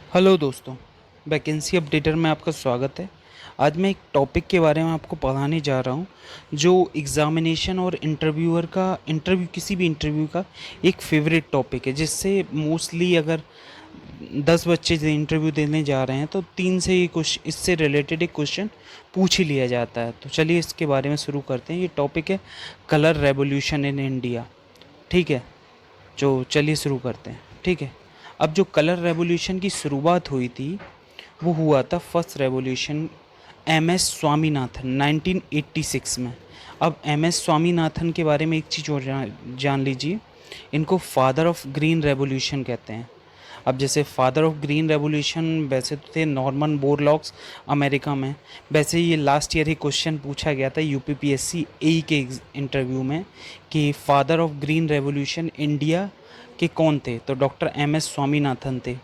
Hello दोस्तों, vacancy updater में आपका स्वागत है। आज मैं एक टॉपिक के बारे में आपको पढ़ाने जा रहा हूँ जो एग्ज़ामिनेशन और इंटरव्यू किसी भी इंटरव्यू का एक फेवरेट टॉपिक है, जिससे मोस्टली अगर 10 बच्चे जो इंटरव्यू देने जा रहे हैं तो 3 से ये कुछ इससे रिलेटेड एक क्वेश्चन पूछ ही लिया जाता है। तो चलिए इसके बारे में शुरू करते हैं। ये टॉपिक है कलर रेवोल्यूशन इन इंडिया। ठीक है, जो चलिए शुरू करते हैं। ठीक है, अब जो कलर रेवोल्यूशन की शुरुआत हुई थी वो हुआ था first revolution M S Swaminathan 1986 में। अब एम एस स्वामीनाथन के बारे में एक चीज़ और जान लीजिए, इनको फादर ऑफ ग्रीन रेवोल्यूशन कहते हैं। अब जैसे फादर ऑफ ग्रीन रेवोल्यूशन वैसे तो थे नॉर्मन बोरलॉग्स अमेरिका में, वैसे ये लास्ट ईयर ही क्वेश्चन पूछा गया था यूपीपीएससी ए के इंटरव्यू में कि father of green revolution India के कौन थे, तो डॉक्टर एम एस स्वामीनाथन थे।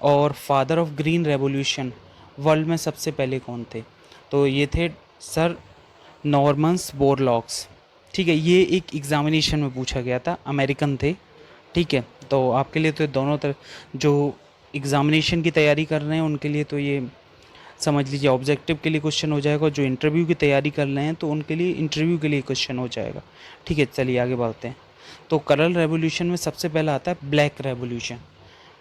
और father of green revolution world में सबसे पहले कौन थे, तो ये थे सर नॉर्मन्स बोरलॉग्स। ठीक है, ये एक एग्ज़ामिनेशन में पूछा गया था, अमेरिकन थे। ठीक है, तो आपके लिए तो दोनों तरह जो एग्ज़ामिनेशन की तैयारी कर रहे हैं उनके लिए तो ये समझ लीजिए ऑब्जेक्टिव के लिए क्वेश्चन हो जाएगा, जो इंटरव्यू की तैयारी कर रहे हैं तो उनके लिए इंटरव्यू के लिए क्वेश्चन हो जाएगा। ठीक है, चलिए आगे बढ़ते हैं। तो कलर रेवोल्यूशन में सबसे पहला आता है black revolution.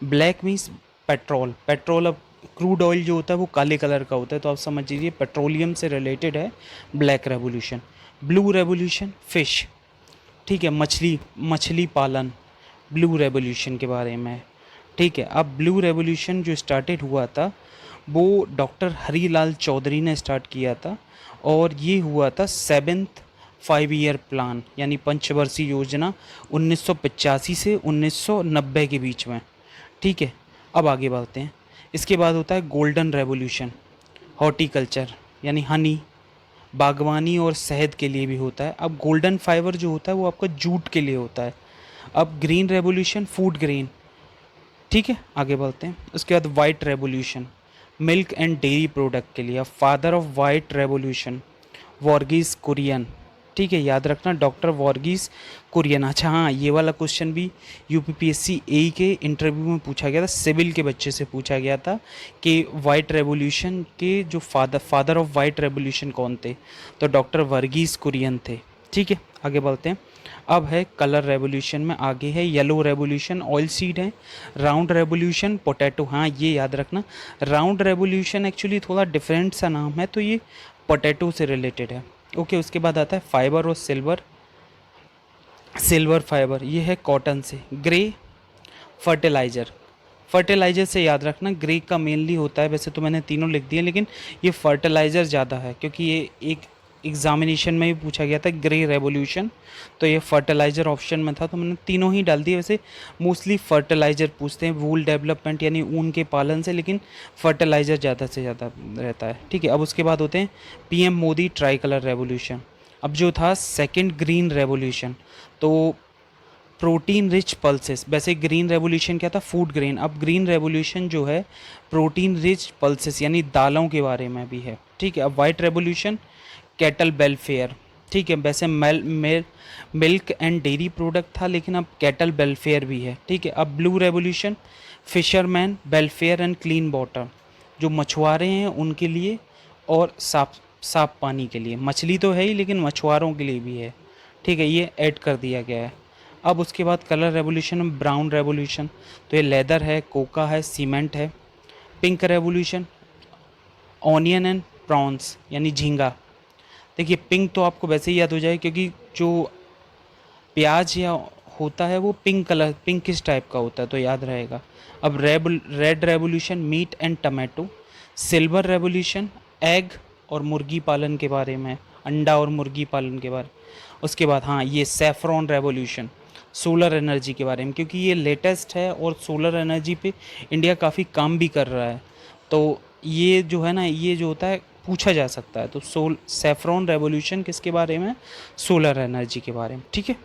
Black means petrol. Petrol, अब क्रूड ऑयल जो होता है वो काले कलर का होता है, तो आप समझ लीजिए पेट्रोलियम से रिलेटेड है black revolution. Blue revolution fish. ठीक है, मछली मछली पालन ब्लू रेवोल्यूशन के बारे में है। ठीक है, अब ब्लू रेवोल्यूशन जो स्टार्टेड हुआ था वो डॉक्टर हरीलाल चौधरी ने स्टार्ट किया था, और ये हुआ था 7th 5 ईयर प्लान यानी पंचवर्षीय योजना 1985 से 1990 के बीच में। ठीक है, अब आगे बढ़ते हैं। इसके बाद होता है गोल्डन रेवोल्यूशन। हॉर्टिकल्चर यानी हनी, बागवानी और शहद के लिए भी होता है। अब गोल्डन फाइबर जो होता है वो आपका जूट के लिए होता है। अब ग्रीन रेवोल्यूशन फूड ग्रेन। ठीक है, आगे बढ़ते हैं। उसके बाद white revolution milk and dairy product के लिए। अब father of white revolution Verghese Kurien. ठीक है, याद रखना डॉक्टर वर्गीस कुरियन। अच्छा हाँ, ये वाला क्वेश्चन भी यूपीपीएससी ए के इंटरव्यू में पूछा गया था, सिविल के बच्चे से पूछा गया था कि वाइट रेवोल्यूशन के जो फादर ऑफ वाइट रेवोल्यूशन कौन थे, तो डॉक्टर वर्गीस कुरियन थे। ठीक है, आगे बढ़ते हैं। अब है कलर रेवोल्यूशन में आगे है येलो रेवोल्यूशन ऑयल सीड है। Round revolution potato. हाँ, ये याद रखना, राउंड रेवोल्यूशन एक्चुअली थोड़ा डिफरेंट सा नाम है, तो ये पोटैटो से रिलेटेड है। ओके, उसके बाद आता है फाइबर और सिल्वर। सिल्वर फाइबर ये है कॉटन से। Grey fertiliser. फर्टिलाइज़र से याद रखना ग्रे का मेनली होता है, वैसे तो मैंने तीनों लिख दिए लेकिन ये फर्टिलाइज़र ज़्यादा है क्योंकि ये एक एग्जामिनेशन में भी पूछा गया था ग्रे रेवोल्यूशन, तो ये फर्टिलाइज़र ऑप्शन में था तो मैंने तीनों ही डाल दिए। वैसे मोस्टली फर्टिलाइज़र पूछते हैं वूल डेवलपमेंट यानी ऊन के पालन से, लेकिन फर्टिलाइज़र ज़्यादा से ज़्यादा रहता है। ठीक है, अब उसके बाद होते हैं PM Modi try colour revolution. अब जो था सेकेंड ग्रीन रेवोल्यूशन, तो प्रोटीन रिच पल्सेस। वैसे ग्रीन रेवोल्यूशन क्या था, फूड ग्रेन। अब ग्रीन रेवोल्यूशन जो है प्रोटीन रिच पल्सेस यानी दालों के बारे में भी है। ठीक है, अब वाइट रेवोल्यूशन कैटल वेलफेयर। ठीक है, वैसे मिल्क एंड डेयरी प्रोडक्ट था लेकिन अब कैटल वेलफेयर भी है। ठीक है, अब blue revolution fisherman welfare and clean water, जो मछुआरे हैं उनके लिए और साफ साफ पानी के लिए। मछली तो है ही लेकिन मछुआरों के लिए भी है। ठीक है, ये ऐड कर दिया गया है। अब उसके बाद कलर रेवोल्यूशन में ब्राउन रेवोल्यूशन, तो ये लेदर है, कोका है, सीमेंट है। Pink revolution onion and prawns यानी झींगा। देखिए पिंक तो आपको वैसे ही याद हो जाए क्योंकि जो प्याज या होता है वो पिंक कलर, पिंक किस टाइप का होता है तो याद रहेगा। अब red revolution meat and tomato. Silver revolution egg और मुर्गी पालन के बारे में, अंडा और मुर्गी पालन के बारे। उसके बाद हाँ, ये सेफ्रॉन रेवोल्यूशन सोलर एनर्जी के बारे में, क्योंकि ये लेटेस्ट है और सोलर एनर्जी पे इंडिया काफ़ी काम भी कर रहा है, तो ये जो है ना, ये जो होता है पूछा जा सकता है। तो सेफ्रॉन रेवोल्यूशन किसके बारे में, सोलर एनर्जी के बारे में। ठीक है।